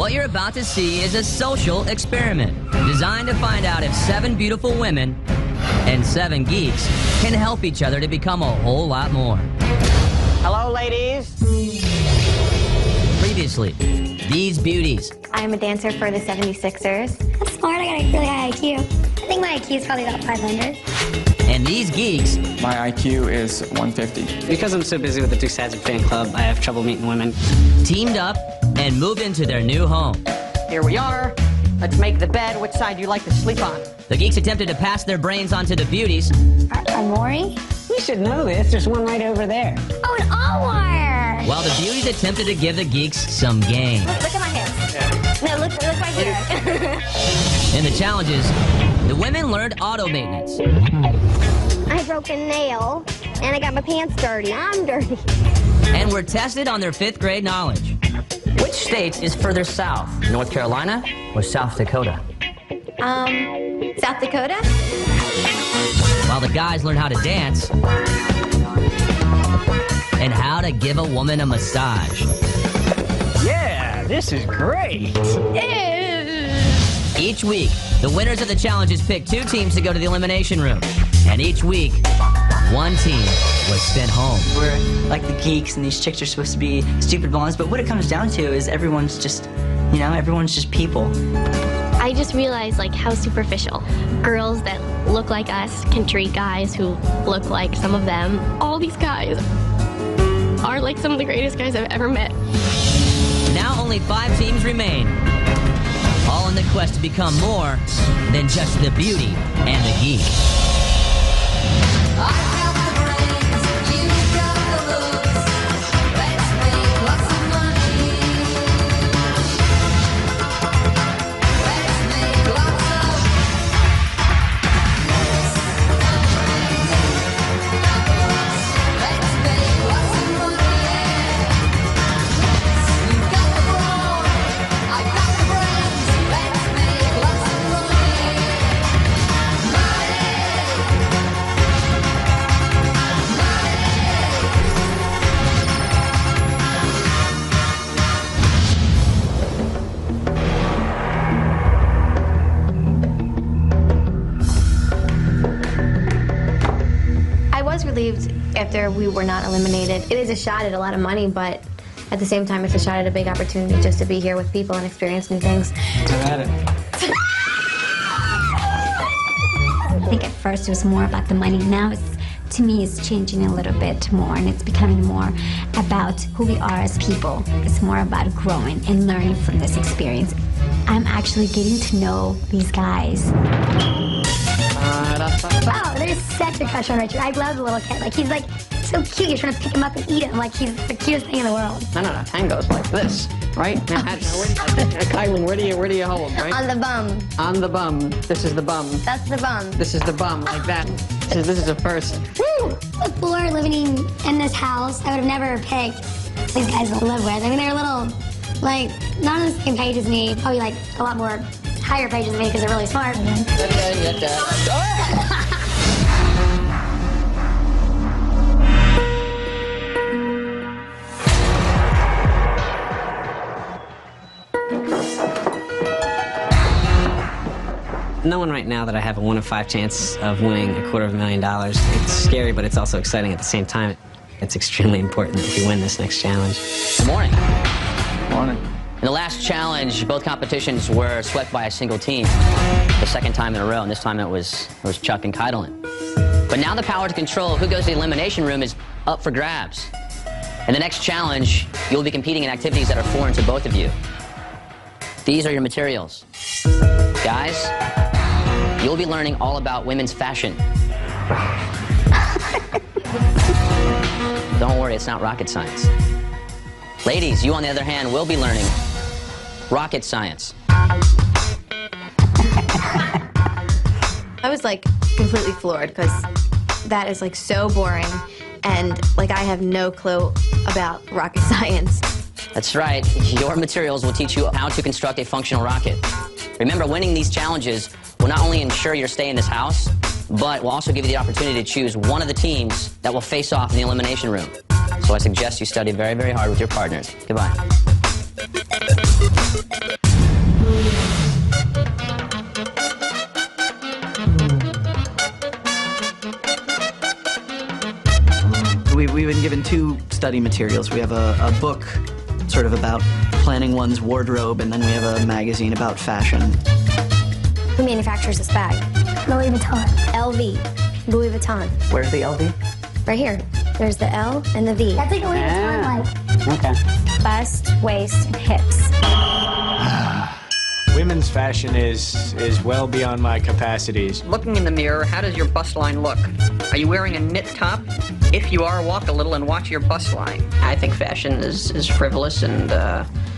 What you're about to see is a social experiment designed to find out if 7 beautiful women and 7 geeks can help each other to become a whole lot more. Hello, ladies. Previously, these beauties. I'm a dancer for the 76ers. I'm smart, I got a really high IQ. I think my IQ is probably about 500. And these geeks. My IQ is 150. Because I'm so busy with the Dukes Hazard fan club, I have trouble meeting women. Teamed up and moved into their new home. Here we are. Let's make the bed. Which side do you like to sleep on? The geeks attempted to pass their brains onto the beauties. Maury? You should know this. There's one right over there. Oh, an Omar! While the beauties attempted to give the geeks some game. Look at my hands. Yeah. No, look right here. In the challenges, the women learned auto maintenance. I broke a nail, and I got my pants dirty. I'm dirty. And were tested on their 5th grade knowledge. Which state is further south, North Carolina or South Dakota? South Dakota? While the guys learn how to dance and how to give a woman a massage. Yeah, this is great. Each week, the winners of the challenges pick 2 teams to go to the elimination room. And each week, 1 team was sent home. We're like the geeks, and these chicks are supposed to be stupid blondes, but what it comes down to is everyone's just, you know, everyone's just people. I just realized like how superficial girls that look like us can treat guys who look like some of them. All these guys are like some of the greatest guys I've ever met. Now only 5 teams remain, all in the quest to become more than just the beauty and the geek. Relieved after we were not eliminated. It is a shot at a lot of money, but at the same time, it's a shot at a big opportunity just to be here with people and experience new things. Got it. I think at first it was more about the money. Now to me, it's changing a little bit more, and it's becoming more about who we are as people. It's more about growing and learning from this experience. I'm actually getting to know these guys. Oh, there's such a crush on Richard. I love the little kid. Like, he's like so cute. You're trying to pick him up and eat him. Like, he's the cutest thing in the world. No. Tango's like this, right? Now, Kylie, where do you hold, right? On the bum. On the bum. This is the bum. That's the bum. This is the bum, like that. This is the first. Woo! Before living in this house, I would have never picked these guys to live with. I mean, they're a little, like, not on the same page as me. Probably, like, a lot more higher page than me because they're really smart. Knowing right now that I have a 1 in 5 chance of winning $250,000, it's scary, but it's also exciting at the same time. It's extremely important if you win this next challenge. Good morning. Morning. In the last challenge, both competitions were swept by a single team. The second time in a row, and this time it was Chuck and Keidelin. But now the power to control who goes to the elimination room is up for grabs. In the next challenge, you'll be competing in activities that are foreign to both of you. These are your materials. Guys, you'll be learning all about women's fashion. Don't worry, it's not rocket science. Ladies, you on the other hand will be learning rocket science. I was like completely floored because that is like so boring and like I have no clue about rocket science. That's right. Your materials will teach you how to construct a functional rocket. Remember, winning these challenges will not only ensure your stay in this house, but will also give you the opportunity to choose one of the teams that will face off in the elimination room. So I suggest you study very, very hard with your partners. Goodbye. two study materials. We have a book sort of about planning one's wardrobe, and then we have a magazine about fashion. Who manufactures this bag? Louis Vuitton. LV. Louis Vuitton. Where's the LV? Right here. There's the L and the V. That's like a Louis Vuitton like. Okay. Bust, waist, and hips. Women's fashion is well beyond my capacities. Looking in the mirror, how does your bust line look? Are you wearing a knit top? If you are, walk a little and watch your bust line. I think fashion is frivolous and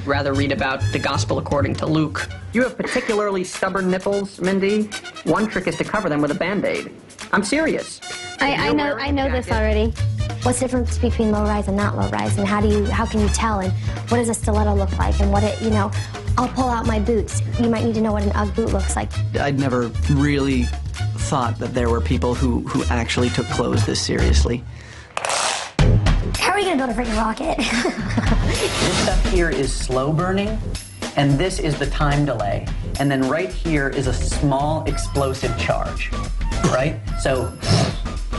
rather read about the gospel according to Luke. You have particularly stubborn nipples, Mindy. One trick is to cover them with a Band-Aid. I'm serious. I know this already. What's the difference between low rise and not low rise, and how can you tell, and what does a stiletto look like, and I'll pull out my boots. You might need to know what an UGG boot looks like. I'd never really thought that there were people who actually took clothes this seriously. How are you gonna build a freaking rocket? This stuff here is slow burning, and this is the time delay. And then right here is a small explosive charge, right? So,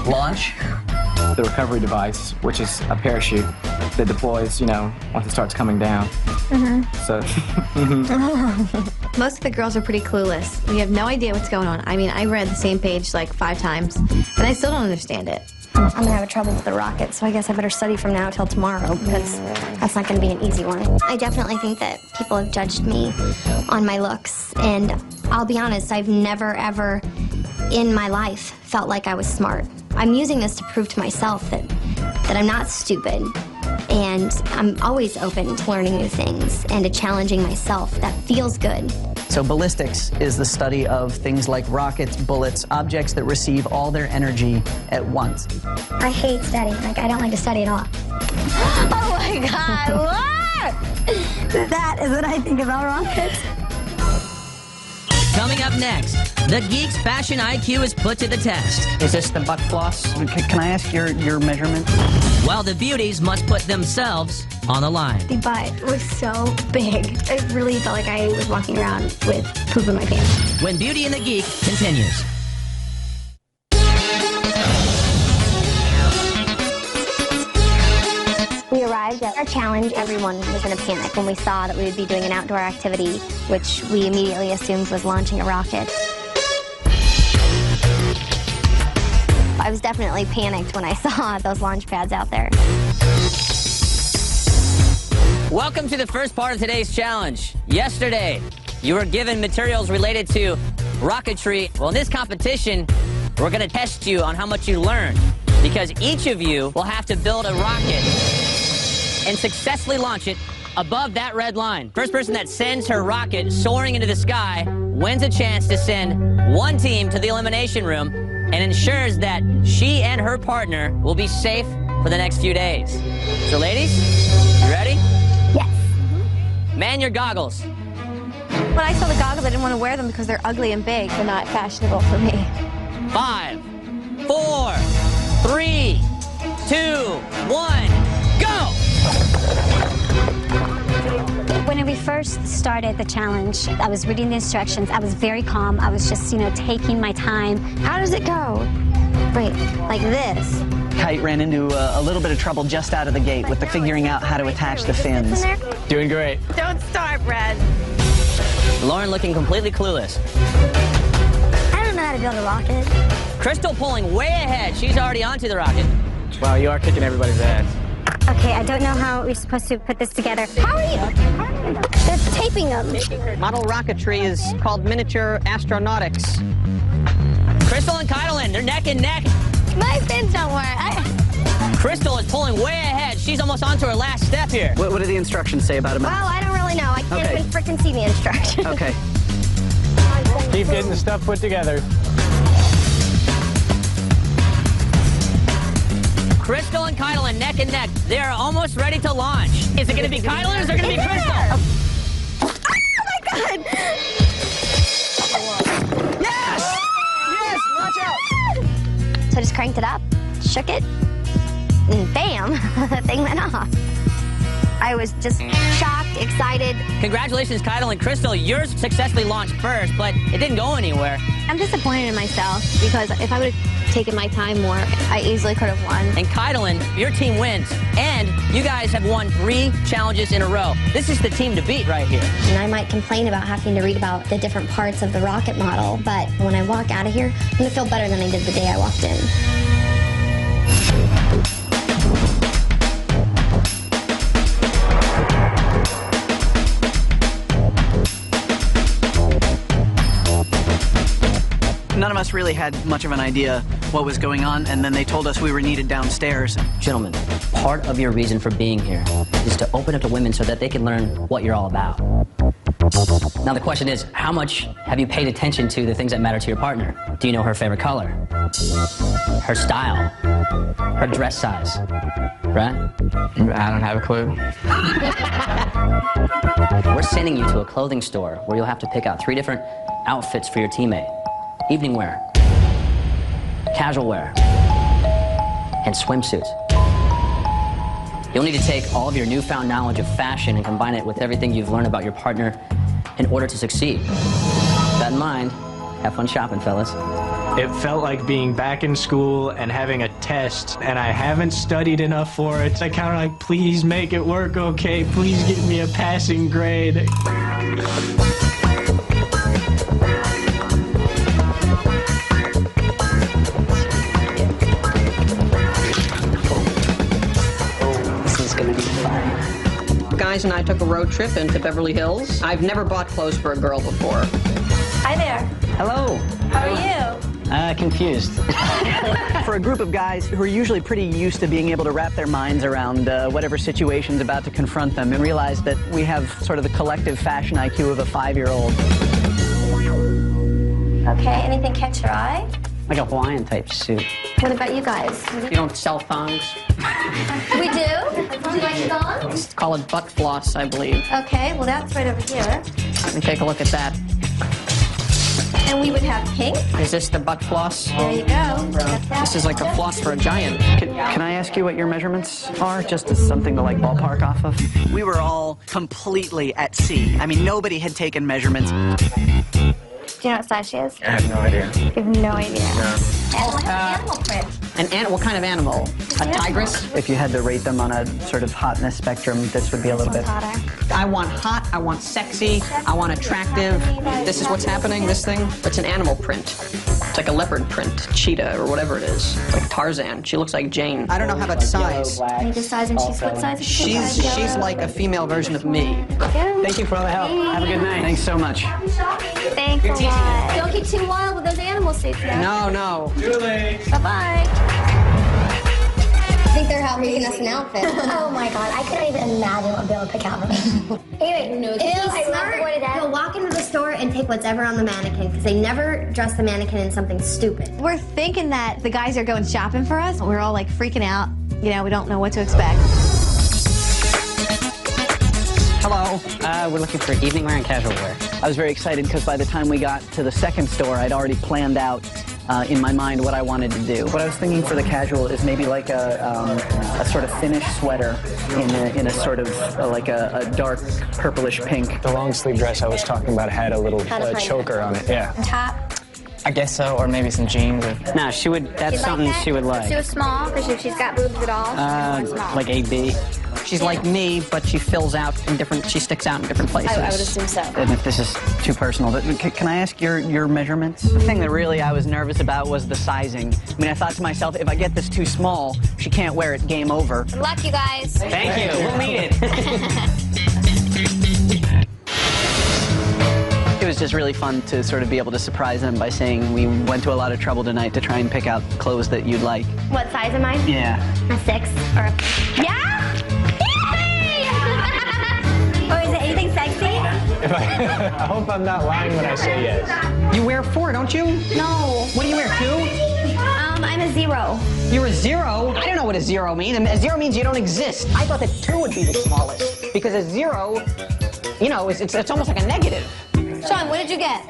launch. The recovery device, which is a parachute that deploys, once it starts coming down. So. Most of the girls are pretty clueless. We have no idea what's going on. I mean, I read the same page like 5 times, and I still don't understand it. I'm gonna have trouble with the rocket, so I guess I better study from now till tomorrow, because that's not gonna be an easy one. I definitely think that people have judged me on my looks, and I'll be honest, I've never ever in my life felt like I was smart. I'm using this to prove to myself that I'm not stupid, and I'm always open to learning new things and to challenging myself. That feels good. So ballistics is the study of things like rockets, bullets, objects that receive all their energy at once. I hate studying. I don't like to study at all. Oh my God, what? That is what I think about rockets. Coming up next, the Geek's fashion IQ is put to the test. Is this the butt floss? Can I ask your measurement? While the beauties must put themselves on the line. The butt was so big. It really felt like I was walking around with poop in my pants. When Beauty and the Geek continues. We arrived at our challenge. Everyone was in a panic when we saw that we would be doing an outdoor activity, which we immediately assumed was launching a rocket. I was definitely panicked when I saw those launch pads out there. Welcome to the first part of today's challenge. Yesterday, you were given materials related to rocketry. Well, in this competition, we're going to test you on how much you learned, because each of you will have to build a rocket and successfully launch it above that red line. First person that sends her rocket soaring into the sky wins a chance to send one team to the elimination room and ensures that she and her partner will be safe for the next few days. So ladies, you ready? Yes. Man your goggles. When I saw the goggles, I didn't want to wear them because they're ugly and big. They're not fashionable for me. 5, 4, 3, 2, 1, go! When we first started the challenge, I was reading the instructions. I was very calm. I was just, taking my time. How does it go? Wait, like this? Kite ran into a little bit of trouble just out of the gate with the figuring out how to attach the fins. Doing great. Don't start, Brad. Lauren looking completely clueless. I don't know how to build a rocket. Crystal pulling way ahead. She's already onto the rocket. Wow, you are kicking everybody's ass. Okay, I don't know how we're supposed to put this together. How are you? They're taping them. Model rocketry is called miniature astronautics. Crystal and Kylan, they're neck and neck. My fins don't work. Crystal is pulling way ahead. She's almost onto her last step here. What do the instructions say about a Well, I don't really know. I can't Okay. even freaking see the instructions. Okay. Keep getting the stuff put together. Crystal and Kylan neck and neck. They are almost ready to launch. Is it going to be Kylan or is it going to be Crystal? Oh my God! Yes! Yes! Watch out! So I just cranked it up, shook it, and bam, the thing went off. I I was just shocked, excited. Congratulations, Kyle and Crystal. Yours successfully launched first, but it didn't go anywhere. I'm disappointed in myself because if I would have taken my time more, I easily could have won. And Kydalyn, your team wins. And you guys have won 3 challenges in a row. This is the team to beat right here. And I might complain about having to read about the different parts of the rocket model, but when I walk out of here, I'm going to feel better than I did the day I walked in. None of us really had much of an idea what was going on, and then they told us we were needed downstairs. Gentlemen, part of your reason for being here is to open up to women so that they can learn what you're all about. Now the question is, how much have you paid attention to the things that matter to your partner? Do you know her favorite color? Her style? Her dress size? Right? I don't have a clue. We're sending you to a clothing store where you'll have to pick out 3 different outfits for your teammate. Evening wear, casual wear, and swimsuits. You'll need to take all of your newfound knowledge of fashion and combine it with everything you've learned about your partner in order to succeed. With that in mind, have fun shopping, fellas. It felt like being back in school and having a test, and I haven't studied enough for it. I kind of like, please make it work, okay? Please give me a passing grade. Guys and I took a road trip into Beverly Hills. I've never bought clothes for a girl before. Hi there. Hello. How are you? Confused. For a group of guys who are usually pretty used to being able to wrap their minds around whatever situation's about to confront them and realize that we have sort of the collective fashion IQ of a 5-year-old. Okay, anything catch your eye? Like a Hawaiian type suit. What about you guys? You don't sell thongs. We do? Would you like it on? It's called butt floss, I believe. Okay, well that's right over here. Let me take a look at that. And we would have pink. Is this the butt floss? There you go. This is like a floss for a giant. Can I ask you what your measurements are, just as something to like ballpark off of? We were all completely at sea. I mean, nobody had taken measurements. Do you know what size she is? I have no idea. You have no idea. Animal print. What kind of animal? A tigress? If you had to rate them on a sort of hotness spectrum, this would be a little bit. I want hot, I want sexy, I want attractive. This is what's happening, this thing? It's an animal print. It's like a leopard print, cheetah, or whatever it is. Like Tarzan. She looks like Jane. I don't know how about size. I need the size, and she's what size? She's like a female version of me. Thank you for all the help. Have a good night. Thanks so much. Thanks a lot. Don't get too wild with those animal suits now. No. Bye-bye. I think they're making us an outfit. Oh my god, I couldn't even imagine what Bill would pick out for me. Anyway, he'll walk into the store and take whatever on the mannequin because they never dress the mannequin in something stupid. We're thinking that the guys are going shopping for us. We're all like freaking out. You know, we don't know what to expect. Hello. We're looking for evening wear and casual wear. I was very excited because by the time we got to the second store, I'd already planned out in my mind what I wanted to do. What I was thinking for the casual is maybe like a sort of Finnish sweater in a sort of like a dark purplish pink. The long sleeve dress I was talking about had a little choker on it. Yeah. Top. I guess so, or maybe some jeans. No, she would. That's something she would like. She was small because she's got boobs at all. Like AB. She's like me, but she fills out in different, she sticks out in different places. I would assume so. And if this is too personal, but can I ask your measurements? The thing that really I was nervous about was the sizing. I mean, I thought to myself, if I get this too small, she can't wear it, game over. Good luck, you guys. Thank you. We'll need it. It was just really fun to sort of be able to surprise them by saying we went to a lot of trouble tonight to try and pick out clothes that you'd like. What size am I? Yeah. A 6 or a... Yeah? Or is it anything sexy? I hope I'm not lying when I say yes. You wear 4, don't you? No. What do you wear, 2? I'm a 0. You're a 0? I don't know what a 0 means. A 0 mees you don't exist. I thought that 2 would be the smallest. Because a 0, you know, it's almost like a negative. Sean, what did you get?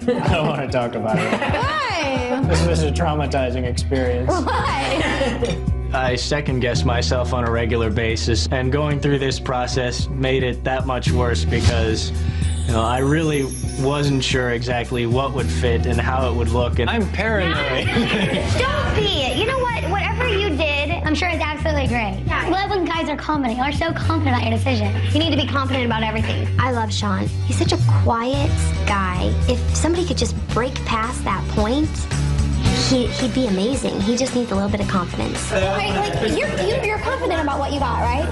I don't want to talk about it. Why? This was a traumatizing experience. Why? I second-guess myself on a regular basis, and going through this process made it that much worse because, you know, I really wasn't sure exactly what would fit and how it would look, and I'm paranoid. Don't be. You know what? Whatever you did, I'm sure it's absolutely great. I love when guys are confident. You're so confident about your decision. You need to be confident about everything. I love Sean. He's such a quiet guy. If somebody could just break past that point, he'd be amazing. He just needs a little bit of confidence. Right, like, you're confident about what you got, right?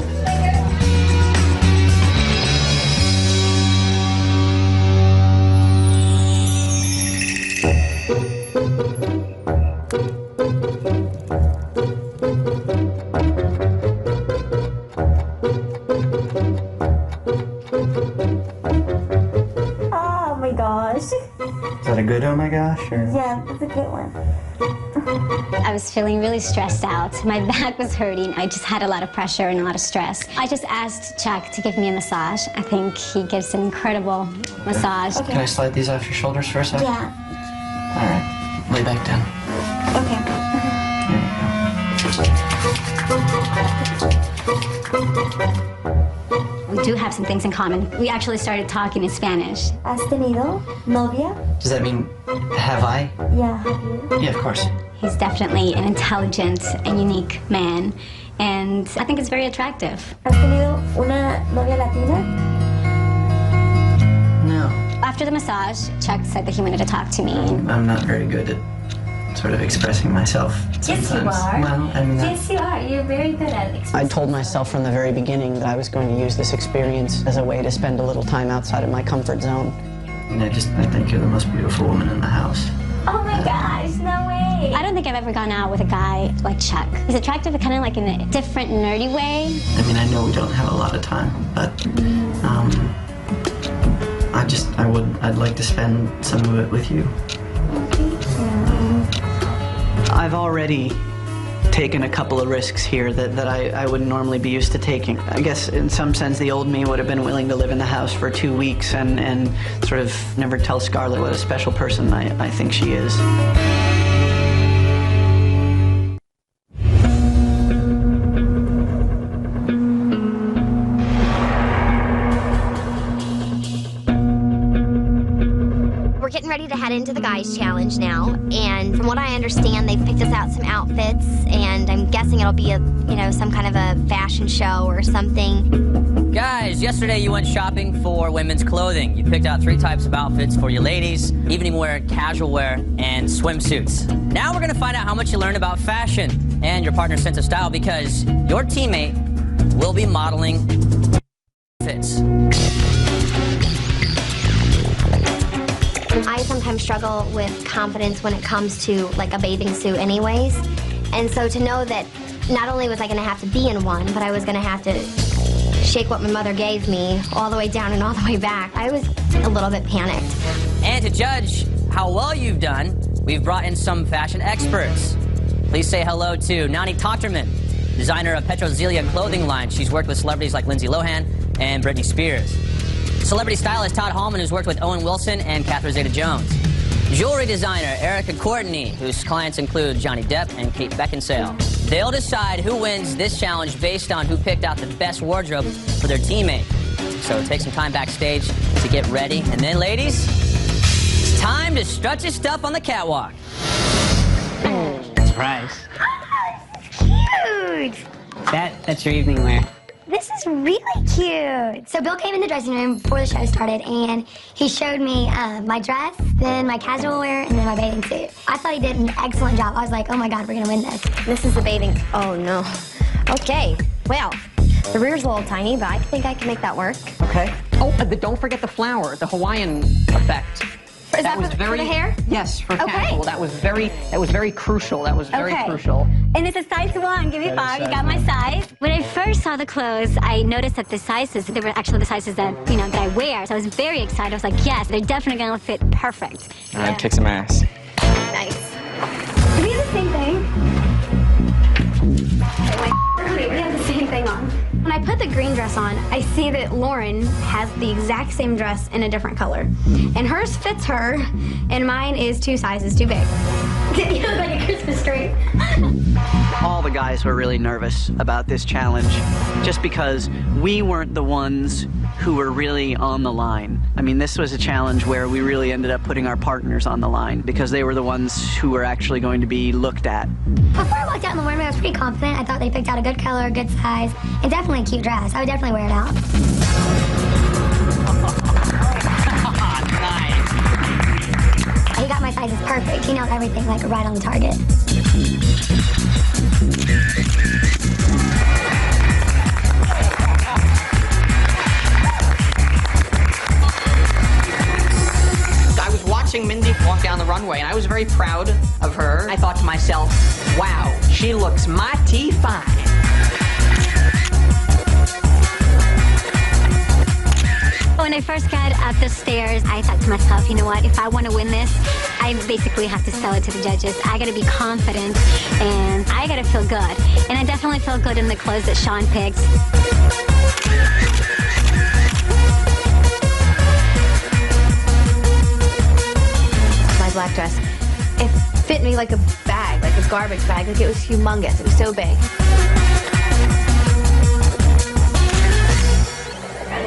Oh my gosh. Is that a good oh my gosh? Or? Yeah, that's a good one. I was feeling really stressed out. My back was hurting. I just had a lot of pressure and a lot of stress. I just asked Chuck to give me a massage. I think he gives an incredible massage. Can I slide these off your shoulders for a second? Yeah. All right. Lay back down. Okay. We do have some things in common. We actually started talking in Spanish. ¿Has tenido novia? Does that mean have I? Yeah, have you? Yeah, of course. He's definitely an intelligent and unique man, and I think it's very attractive. ¿Has tenido una novia latina? No. After the massage, Chuck said that he wanted to talk to me. I'm not very good at sort of expressing myself sometimes. Yes, you are. Well, I mean, Yes, you are. You're very good at it. I told myself from the very beginning that I was going to use this experience as a way to spend a little time outside of my comfort zone. and I think you're the most beautiful woman in the house. Oh my gosh, no way. I don't think I've ever gone out with a guy like Chuck. He's attractive, but kind of like in a different, nerdy way. I mean, I know we don't have a lot of time, but I'd like to spend some of it with you. I've already taken a couple of risks here that I wouldn't normally be used to taking. I guess in some sense the old me would have been willing to live in the house for 2 weeks and sort of never tell Scarlett what a special person I think she is. We're getting ready to head into the guys challenge now, and from what I understand, they've picked us out some outfits, and I'm guessing it'll be some kind of a fashion show or something. Guys, yesterday you went shopping for women's clothing. You picked out 3 types of outfits for your ladies: evening wear, casual wear, and swimsuits. Now we're gonna find out how much you learned about fashion and your partner's sense of style, because your teammate will be modeling outfits. I sometimes struggle with confidence when it comes to like a bathing suit anyways. And so to know that not only was I gonna have to be in one, but I was gonna have to shake what my mother gave me all the way down and all the way back, I was a little bit panicked. And to judge how well you've done, we've brought in some fashion experts. Please say hello to Nani Totterman, designer of Petrozelia clothing line. She's worked with celebrities like Lindsay Lohan and Britney Spears. Celebrity stylist Todd Hallman, who's worked with Owen Wilson and Catherine Zeta-Jones. Jewelry designer Erica Courtney, whose clients include Johnny Depp and Kate Beckinsale. They'll decide who wins this challenge based on who picked out the best wardrobe for their teammate. So take some time backstage to get ready. And then, ladies, it's time to strut your stuff on the catwalk. Surprise. Cute. That's your evening wear. This is really cute. So Bill came in the dressing room before the show started, and he showed me my dress, then my casual wear, and then my bathing suit. I thought he did an excellent job. I was like, oh my God, we're gonna win this. This is the bathing, oh no. Okay, well, the rear's a little tiny, but I think I can make that work. Okay. Oh, don't forget the flower, the Hawaiian effect. Is that for the hair? Yes, for Okay. casual. That was very crucial. That was very crucial. And it's a size 1. Give me 5. You got my size. When I first saw the clothes, I noticed that the sizes, they were actually the sizes that, that I wear. So I was very excited. I was like, yes, they're definitely going to fit perfect. All right, kick some ass. Nice. Do we have the same thing? Okay, we have the same thing on. When I put the green dress on, I see that Lauren has the exact same dress in a different color. And hers fits her, and mine is 2 sizes too big. You look like a Christmas tree. All the guys were really nervous about this challenge just because we weren't the ones who were really on the line. I mean, this was a challenge where we really ended up putting our partners on the line because they were the ones who were actually going to be looked at. Before I walked out in the runway, I was pretty confident. I thought they picked out a good color, a good size, and definitely a cute dress. I would definitely wear it out. He got my sizes perfect. He nailed everything like right on the target. I was watching Mindy walk down the runway, and I was very proud of her. I thought to myself, wow, she looks mighty fine. When I first got up the stairs, I thought to myself, you know what, if I want to win this, I basically have to sell it to the judges. I got to be confident, and I got to feel good. And I definitely feel good in the clothes that Sean picked. My black dress, it fit me like a bag, like a garbage bag. Like it was humongous. It was so big.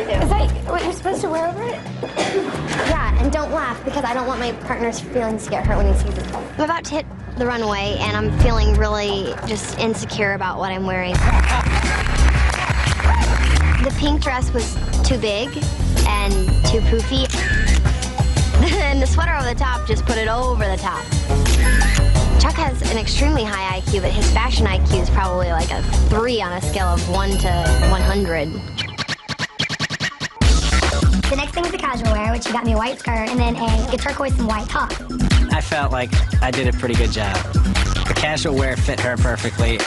Is that what you're supposed to wear over it? Yeah, and don't laugh because I don't want my partner's feelings to get hurt when he sees it. I'm about to hit the runway and I'm feeling really just insecure about what I'm wearing. The pink dress was too big and too poofy. And the sweater over the top just put it over the top. Chuck has an extremely high IQ, but his fashion IQ is probably like a 3 on a scale of 1 to 100. The next thing is the casual wear, which you got me a white skirt and then a turquoise and white top. I felt like I did a pretty good job. The casual wear fit her perfectly.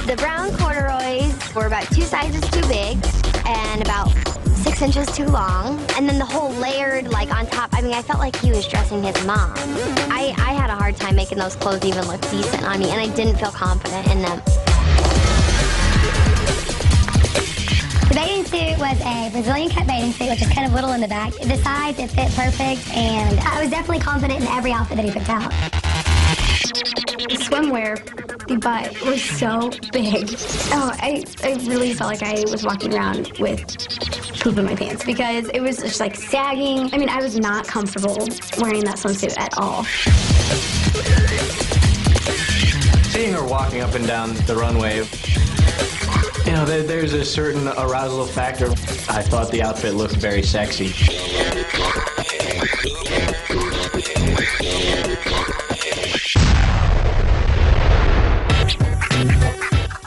The brown corduroys were about 2 sizes too big and about 6 inches too long. And then the whole layered, like, on top, I mean, I felt like he was dressing his mom. I had a hard time making those clothes even look decent on me, and I didn't feel confident in them. The bathing suit was a Brazilian cut bathing suit, which is kind of little in the back. The size, it fit perfect, and I was definitely confident in every outfit that he picked out. The swimwear, the butt was so big. Oh, I really felt like I was walking around with poop in my pants because it was just like sagging. I mean, I was not comfortable wearing that swimsuit at all. Seeing her walking up and down the runway, you know, there's a certain arousal factor. I thought the outfit looked very sexy.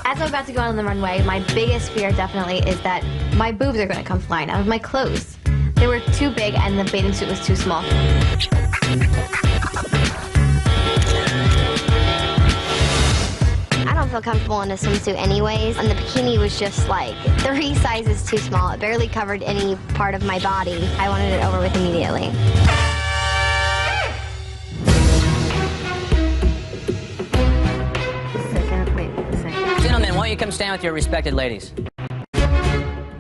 As I'm about to go on the runway, my biggest fear definitely is that my boobs are going to come flying out of my clothes. They were too big and the bathing suit was too small. I don't feel comfortable in a swimsuit anyways, and the bikini was just like 3 sizes too small. It barely covered any part of my body. I wanted it over with immediately. Gentlemen, why don't you come stand with your respected ladies?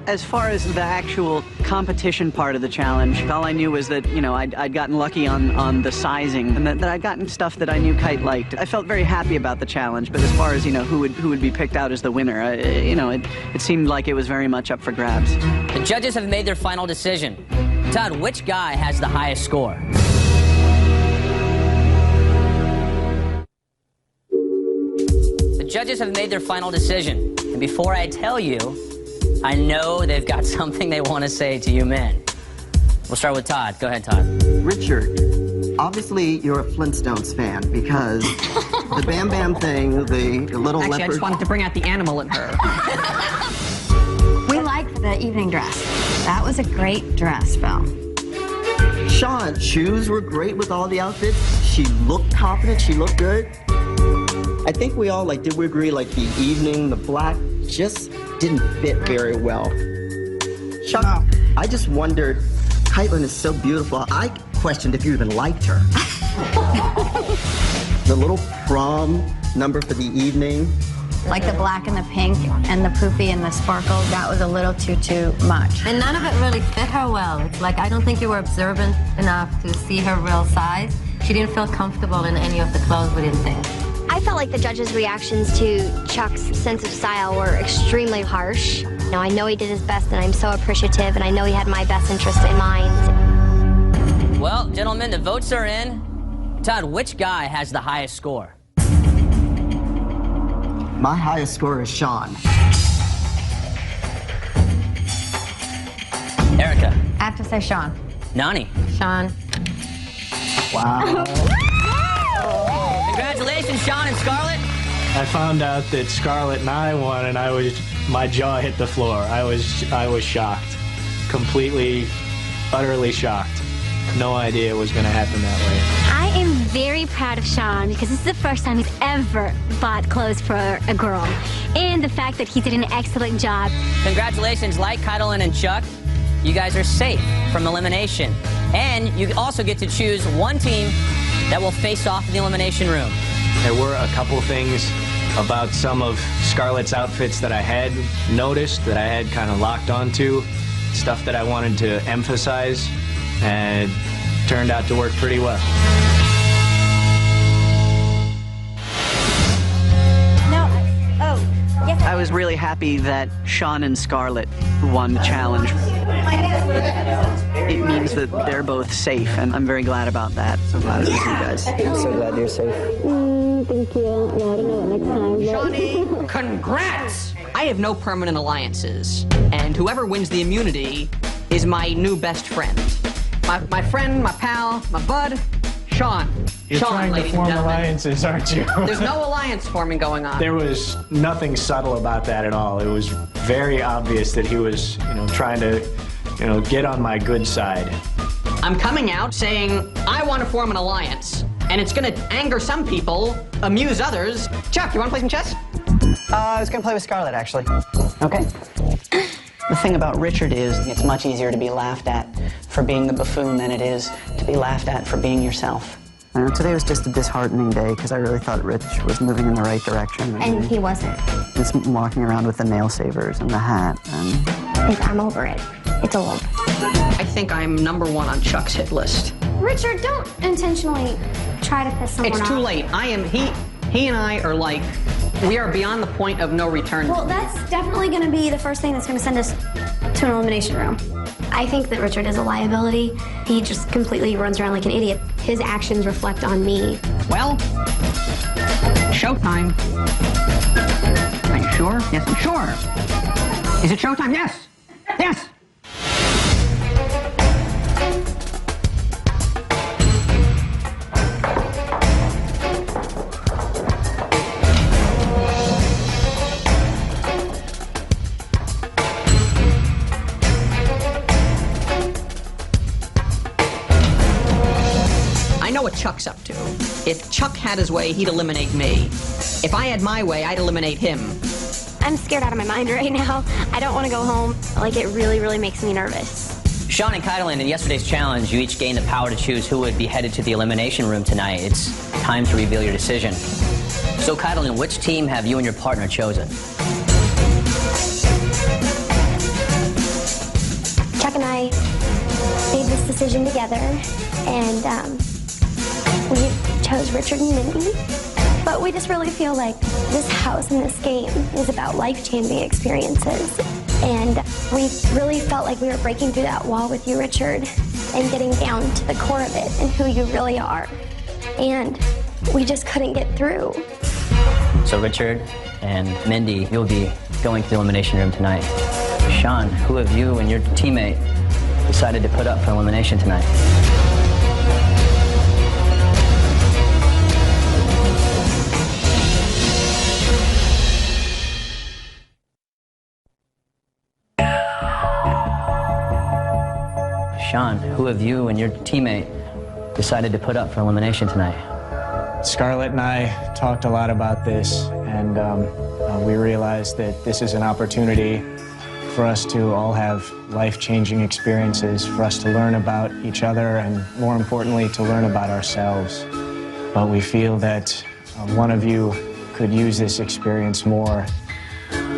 As far as the actual competition part of the challenge, all I knew was that, you know, I'd gotten lucky on the sizing and that I'd gotten stuff that I knew Kite liked. I felt very happy about the challenge, but as far as, you know, who would be picked out as the winner, you know, it seemed like it was very much up for grabs. The judges have made their final decision. Todd, which guy has the highest score? The judges have made their final decision. And before I tell you, I know they've got something they want to say to you men. We'll start with Todd. Go ahead, Todd. Richard, obviously you're a Flintstones fan because the Bam Bam thing, the little Actually, leopard... I just wanted to bring out the animal in her. We liked the evening dress. That was a great dress, Phil. Sean, shoes were great with all the outfits. She looked confident, she looked good. I think we all, did we agree, the evening, the black, just didn't fit very well. Sean, I just wondered, Caitlin is so beautiful, I questioned if you even liked her. The little prom number for the evening, Like the black and the pink and the poofy and the sparkle, that was a little too much. And none of it really fit her well. It's like, I don't think you were observant enough to see her real size. She didn't feel comfortable in any of the clothes, we didn't think. I felt like the judges' reactions to Chuck's sense of style were extremely harsh. You know, I know he did his best, and I'm so appreciative, and I know he had my best interest in mind. Well, gentlemen, the votes are in. Todd, which guy has the highest score? My highest score is Sean. Erica. I have to say Sean. Nani. Sean. Wow. Congratulations, Sean and Scarlett. I found out that Scarlett and I won, and my jaw hit the floor. I was shocked. Completely, utterly shocked. No idea it was going to happen that way. I am very proud of Sean because this is the first time he's ever bought clothes for a girl. And the fact that he did an excellent job. Congratulations, like Kydelin and Chuck. You guys are safe from elimination. And you also get to choose one team that will face off in the elimination room. There were a couple things about some of Scarlett's outfits that I had noticed, that I had kind of locked onto, stuff that I wanted to emphasize, and it turned out to work pretty well. I was really happy that Sean and Scarlett won the challenge. It means that they're both safe, and I'm very glad about that. So glad to see you guys. I'm so glad you're safe. Thank you. Yeah, I don't know what next time. Shawnee, congrats! I have no permanent alliances, and whoever wins the immunity is my new best friend. My friend, my pal, my bud, Sean. You're Sean, trying to ladies form and gentlemen. alliances, aren't you? There's no alliance forming going on. There was nothing subtle about that at all. It was very obvious that he was, trying to, get on my good side. I'm coming out saying I want to form an alliance, and it's going to anger some people, amuse others. Chuck, you want to play some chess? I was going to play with Scarlett, actually. Okay. The thing about Richard is it's much easier to be laughed at for being the buffoon than it is to be laughed at for being yourself. Today was just a disheartening day because I really thought Rich was moving in the right direction. And he wasn't. He's walking around with the nail savers and the hat. I'm over it. It's old. I think I'm #1 on Chuck's hit list. Richard, don't intentionally try to piss someone off. It's too late. He and I are like, we are beyond the point of no return. Well, that's definitely going to be the first thing that's going to send us to an elimination room. I think that Richard is a liability. He just completely runs around like an idiot. His actions reflect on me. Well, showtime. Are you sure? Yes, I'm sure. Is it showtime? Yes. Yes. I know what Chuck's up to. If Chuck had his way, he'd eliminate me. If I had my way, I'd eliminate him. I'm scared out of my mind right now. I don't want to go home. Like, it really, really makes me nervous. Sean and Kydelin, in yesterday's challenge, you each gained the power to choose who would be headed to the elimination room tonight. It's time to reveal your decision. So, Kydelin, which team have you and your partner chosen? Chuck and I made this decision together, and we chose Richard and Mindy. But we just really feel like this house and this game is about life-changing experiences. And we really felt like we were breaking through that wall with you, Richard, and getting down to the core of it and who you really are. And we just couldn't get through. So, Richard and Mindy, you'll be going to the elimination room tonight. Sean, who have you and your teammate decided to put up for elimination tonight? Sean, who have you and your teammate decided to put up for elimination tonight? Scarlett and I talked a lot about this, and we realized that this is an opportunity for us to all have life-changing experiences, for us to learn about each other, and more importantly, to learn about ourselves. But we feel that one of you could use this experience more,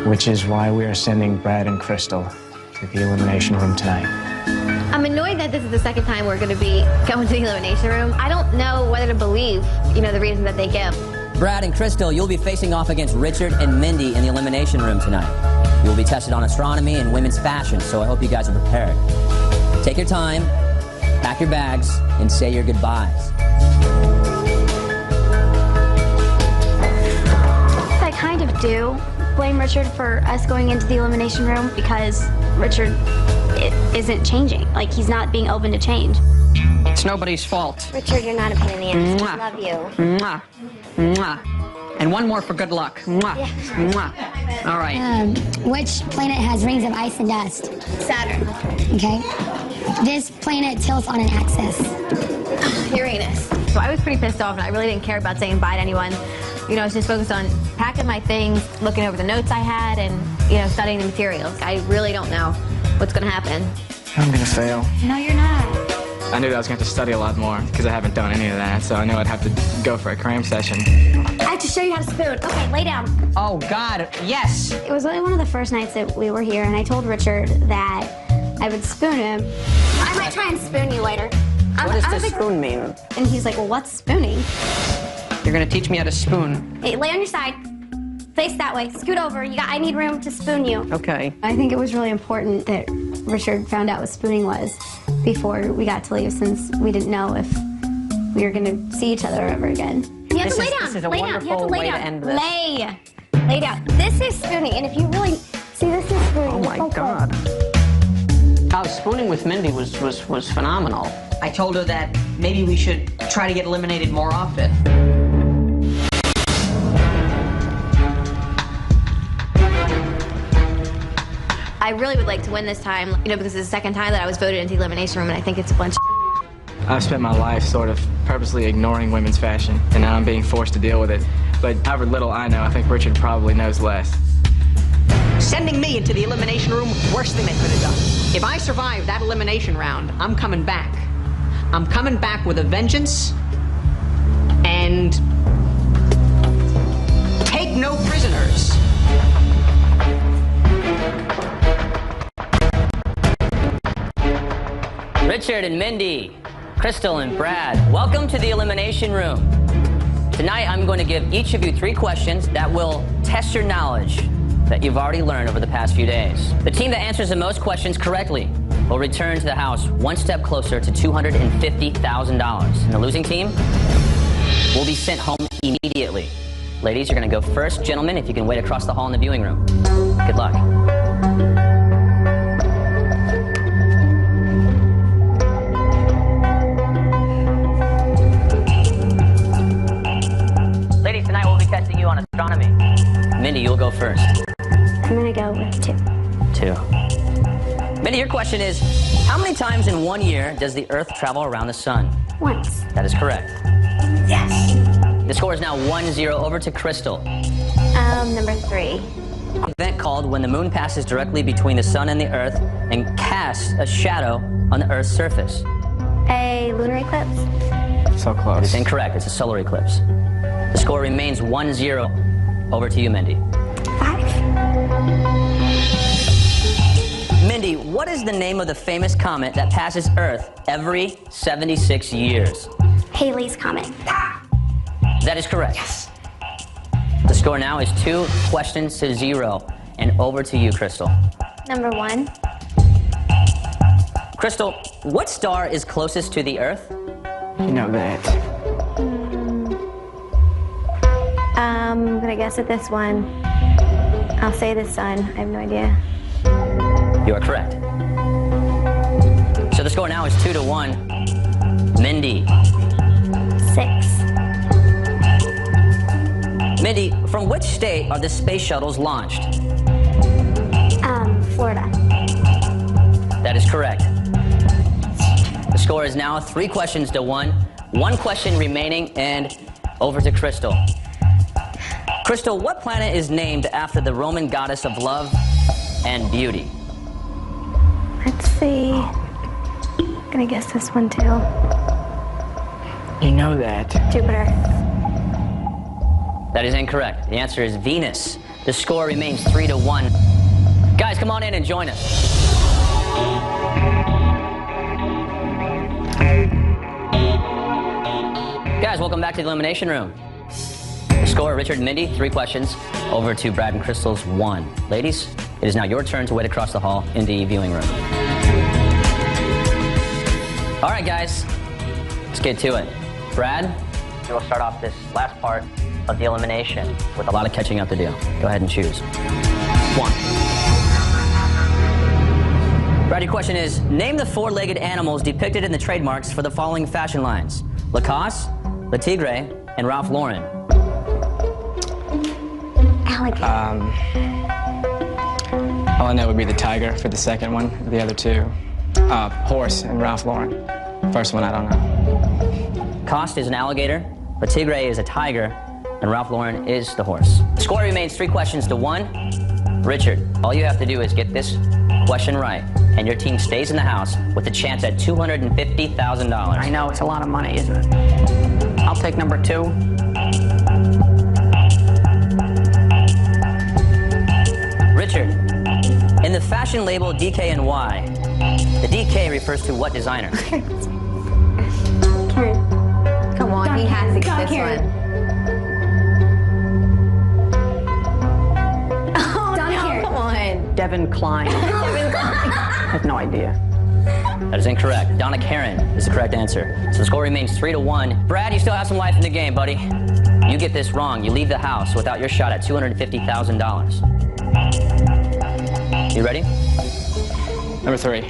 which is why we are sending Brad and Crystal to the elimination room tonight. I'm annoyed that this is the second time we're going to be going to the elimination room. I don't know whether to believe, the reason that they give. Brad and Crystal, you'll be facing off against Richard and Mindy in the elimination room tonight. You'll be tested on astronomy and women's fashion, so I hope you guys are prepared. Take your time, pack your bags, and say your goodbyes. I kind of do blame Richard for us going into the elimination room because Richard isn't changing. Like, he's not being open to change. It's nobody's fault. Richard, you're not a pain in the ass. Mwah. I love you. Mwah. Mwah. And one more for good luck. Mwah. Yeah. Mwah. All right. Which planet has rings of ice and dust? Saturn. Okay. This planet tilts on an axis. Uranus. So I was pretty pissed off, and I really didn't care about saying bye to anyone. I was just focused on packing my things, looking over the notes I had, and, studying the materials. I really don't know what's going to happen. I'm gonna fail. No, you're not. I knew that I was going to have to study a lot more because I haven't done any of that, so I knew I'd have to go for a cram session. I have to show you how to spoon. Okay, lay down. Oh, God, yes. It was really one of the first nights that we were here, and I told Richard that I would spoon him. I might try and spoon you later. What does this spoon mean? And he's like, well, what's spooning? You're going to teach me how to spoon. Hey, lay on your side. Face that way. Scoot over. I need room to spoon you. Okay. I think it was really important that Richard found out what spooning was before we got to leave, since we didn't know if we were going to see each other ever again. You have to lay down. This is a lay down. You have to wonderful lay way down. to end this. Lay down. This is spooning, and if you really see, this is spooning. Oh, my God. Spooning with Mindy was phenomenal. I told her that maybe we should try to get eliminated more often. I really would like to win this time, because it's the second time that I was voted into the elimination room, and I think it's a bunch of I've spent my life sort of purposely ignoring women's fashion, and now I'm being forced to deal with it. But however little I know, I think Richard probably knows less. Sending me into the elimination room, worst thing they could have done. If I survive that elimination round, I'm coming back. I'm coming back with a vengeance, and take no prisoners. Richard and Mindy, Crystal and Brad, welcome to the elimination room. Tonight, I'm going to give each of you 3 questions that will test your knowledge that you've already learned over the past few days. The team that answers the most questions correctly will return to the house one step closer to $250,000. And the losing team will be sent home immediately. Ladies, you're going to go first. Gentlemen, if you can wait across the hall in the viewing room. Good luck. Ladies, tonight we'll be testing you on astronomy. Mindy, you'll go first. I'm going to go with 2. 2. Mindy, your question is, how many times in 1 year does the Earth travel around the sun? Once. That is correct. Yes. The score is now 1-0 over to Crystal. Number 3. An event called when the moon passes directly between the sun and the Earth and casts a shadow on the Earth's surface. A lunar eclipse. So close. It's incorrect. It's a solar eclipse. The score remains 1-0. Over to you, Mindy. 5. Mindy, what is the name of the famous comet that passes Earth every 76 years? Halley's Comet. That is correct. Yes. The score now is 2 questions to 0. And over to you, Crystal. Number 1. Crystal, what star is closest to the Earth? You know that. I'm gonna guess at this one. I'll say the sun. I have no idea. You are correct. So the score now is 2-1. Mindy. 6. Mindy, from which state are the space shuttles launched? Florida. That is correct. The score is now 3 questions to 1. 1 question remaining, and over to Crystal. Crystal, what planet is named after the Roman goddess of love and beauty? Let's see. I'm gonna guess this one too. You know that. Jupiter. That is incorrect. The answer is Venus. The score remains 3-1. Guys, come on in and join us. Guys, welcome back to the Elimination Room. The score, Richard and Mindy, 3 questions, over to Brad and Crystal's 1. Ladies, it is now your turn to wait across the hall in the viewing room. All right, guys, let's get to it. Brad, we will start off this last part of the elimination with a lot of catching up to do. Go ahead and choose 1. Brad, your question is, name the 4-legged animals depicted in the trademarks for the following fashion lines: Lacoste, Le Tigre, and Ralph Lauren. All I know would be the tiger for the second one. The other 2, horse and Ralph Lauren. First one, I don't know. Lacoste is an alligator, Le Tigre is a tiger, and Ralph Lauren is the horse. The score remains 3 questions to 1. Richard, all you have to do is get this question right, and your team stays in the house with a chance at $250,000. I know, it's a lot of money, isn't it? I'll take number 2. Richard, in the fashion label DKNY, the DK refers to what designer? Come on, he has to get this one. Oh, no, come on. Devin Klein. I have no idea. That is incorrect. Donna Karen is the correct answer. So the score remains 3-1. Brad, you still have some life in the game, buddy. You get this wrong, you leave the house without your shot at $250,000. You ready? Number 3.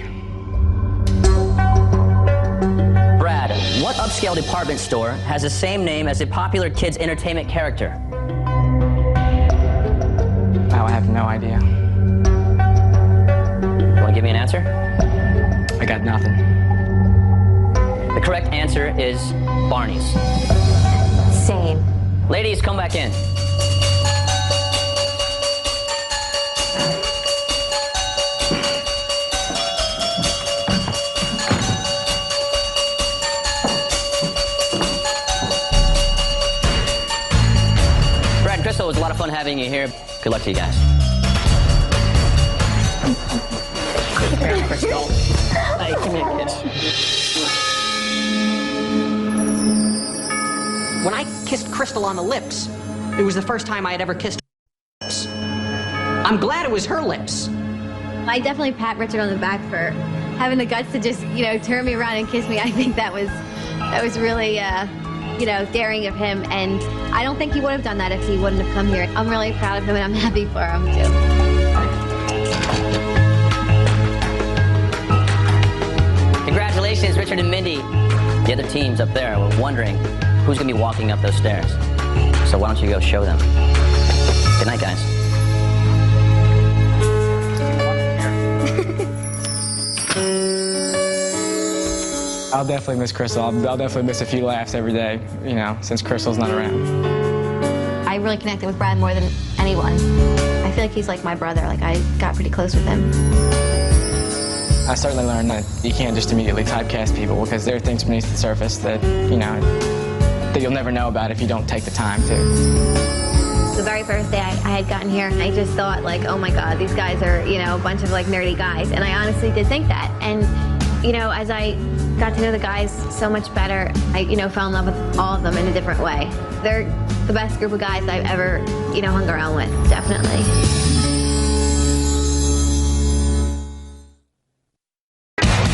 Brad, what upscale department store has the same name as a popular kids' entertainment character? Oh, I have no idea. You want to give me an answer? I got nothing. The correct answer is Barney's. Same. Ladies, come back in. Brad and Crystal, it was a lot of fun having you here. Good luck to you guys. Here, Crystal. Hey, give me a kiss. When I kissed Crystal on the lips, it was the first time I had ever kissed her lips. I'm glad it was her lips. I definitely pat Richard on the back for having the guts to just, turn me around and kiss me. I think that was really, daring of him. And I don't think he would have done that if he wouldn't have come here. I'm really proud of him, and I'm happy for him, too. Congratulations, Richard and Mindy. The other teams up there were wondering who's going to be walking up those stairs. So why don't you go show them? Good night, guys. I'll definitely miss Crystal. I'll definitely miss a few laughs every day, since Crystal's not around. I really connected with Brad more than anyone. I feel like he's like my brother. Like, I got pretty close with him. I certainly learned that you can't just immediately typecast people, because there are things beneath the surface that, that you'll never know about if you don't take the time to. The very first day I had gotten here, I just thought, like, oh my God, these guys are, a bunch of, like, nerdy guys. And I honestly did think that. And, as I got to know the guys so much better, I, fell in love with all of them in a different way. They're the best group of guys I've ever, hung around with, definitely.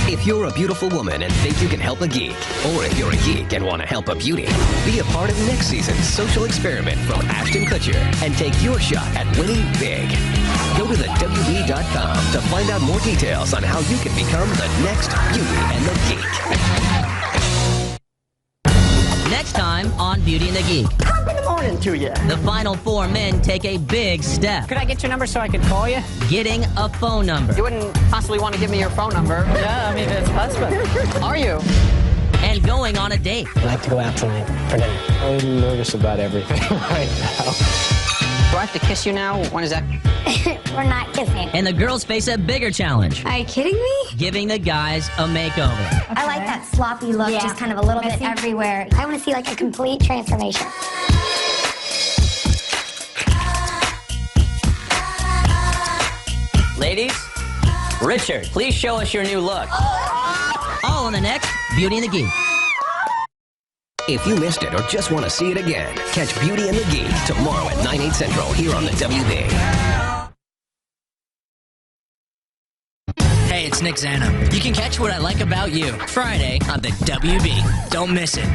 If you're a beautiful woman and think you can help a geek, or if you're a geek and want to help a beauty, be a part of next season's social experiment from Ashton Kutcher and take your shot at winning big. Go to thewb.com to find out more details on how you can become the next Beauty and the Geek. Next time on Beauty and the Geek. Top of the morning to you. The final 4 men take a big step. Could I get your number so I could call you? Getting a phone number. You wouldn't possibly want to give me your phone number. Yeah, I mean, it's possible. Are you? And going on a date. I'd like to go out tonight for dinner. I'm nervous about everything right now. Do I have to kiss you now? When is that? We're not kissing. And the girls face a bigger challenge. Are you kidding me? Giving the guys a makeover. Okay. I like that sloppy look, just kind of a little bit everywhere. I want to see like a complete transformation. Ladies, Richard, please show us your new look. All on the next Beauty and the Geek. If you missed it or just want to see it again, catch Beauty and the Geek tomorrow at 9, 8 Central here on the WB. Hey, it's Nick Zana. You can catch What I Like About You Friday on the WB. Don't miss it.